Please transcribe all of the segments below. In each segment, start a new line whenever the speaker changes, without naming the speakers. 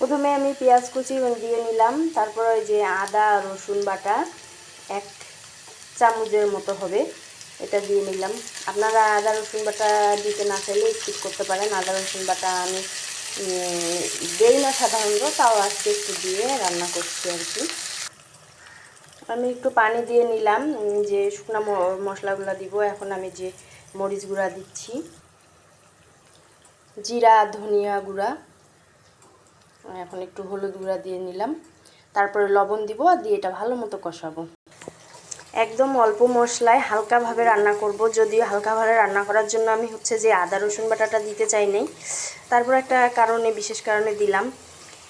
প্রথমে আমি পেঁয়াজ কুচি দিয়ে নিলাম, তারপর ওই যে আদা রসুন বাটা 1 চামচের মতো হবে, এটা দিয়ে নিলাম। আপনারা আদা রসুন বাটা দিতে না চাইলে স্কিপ করতে পারেন। আদা রসুন বাটা আমি দেই না সাধারণত, তাও আজকে একটু দিয়ে রান্না করছি আর কি। আমি একটু পানি দিয়ে নিলাম, যে শুকনো মশলাগুলো দিব। এখন আমি যে মরিচ গুঁড়া দিচ্ছি, জিরা ধনিয়া গুঁড়া, এখন একটু হলুদ গুঁড়া দিয়ে নিলাম, তারপরে লবণ দিব, দিয়ে এটা ভালো মতো কষাবো। একদম অল্প মশলায় হালকাভাবে রান্না করব। যদিও হালকাভাবে রান্না করার জন্য আমি হচ্ছে যে আদা রসুন বাটাটা দিতে চাই নাই, তারপর একটা কারণে, বিশেষ কারণে দিলাম।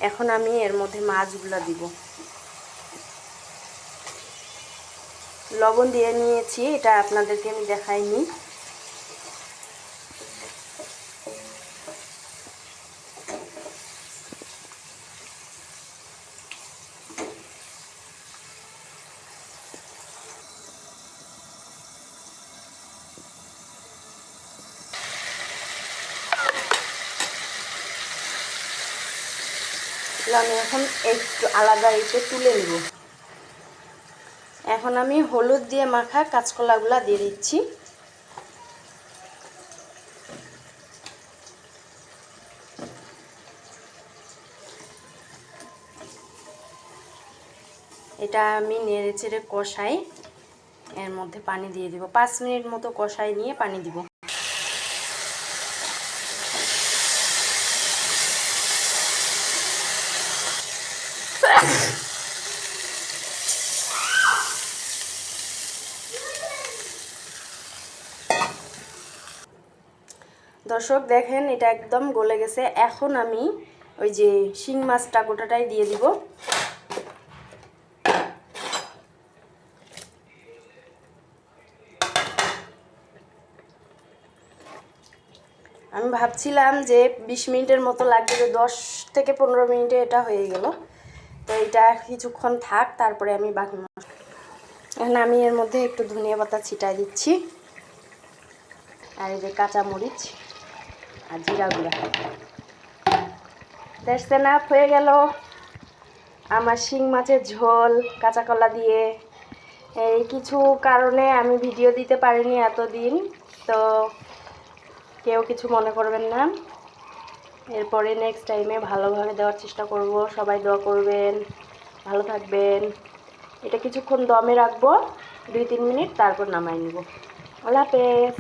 এখন আমি এর মধ্যে মাছগুলো দিব। লবণ দিয়ে নিয়েছি, এটা আপনাদেরকে আমি দেখাইনি। আমি এখন একটু আলাদা তুলে নিব। এখন আমি হলুদ দিয়ে মাখা কাঁচকলাগুলা দিয়ে দিচ্ছি। এটা আমি নেড়ে চেড়ে কষাই, এর মধ্যে পানি দিয়ে দিব। 5 মিনিট মতো কষাই নিয়ে পানি দিব। দর্শক দেখেন, এটা একদম গলে গেছে। এখন আমি ওই যে শিং মাছটা গোটাটাই দিয়ে দিব। আমি ভাবছিলাম যে 20 মিনিটের মতো লাগবে, 10 থেকে 15 মিনিটে এটা হয়ে গেল। তো এটা কিছুক্ষণ থাক, তারপরে আমি বাকি এখন আমি এর মধ্যে একটু ধনিয়া পাতা ছিটাই দিচ্ছি, আর এই যে কাঁচামরিচ আর জিরা গুঁড়া। দ্যাটস এনাফ, হয়ে গেল আমার শিং মাছের ঝোল কাঁচা কলা দিয়ে। এই কিছু কারণে আমি ভিডিও দিতে পারিনি এতদিন, তো কেউ কিছু মনে করবেন না। এরপরে নেক্সট টাইমে ভালোভাবে দেওয়ার চেষ্টা করব। সবাই দোয়া করবেন, ভালো থাকবেন। এটা কিছুক্ষণ দমে রাখবো, 2-3 মিনিট, তারপর নামাই নিব। আল্লাহ হাফেজ।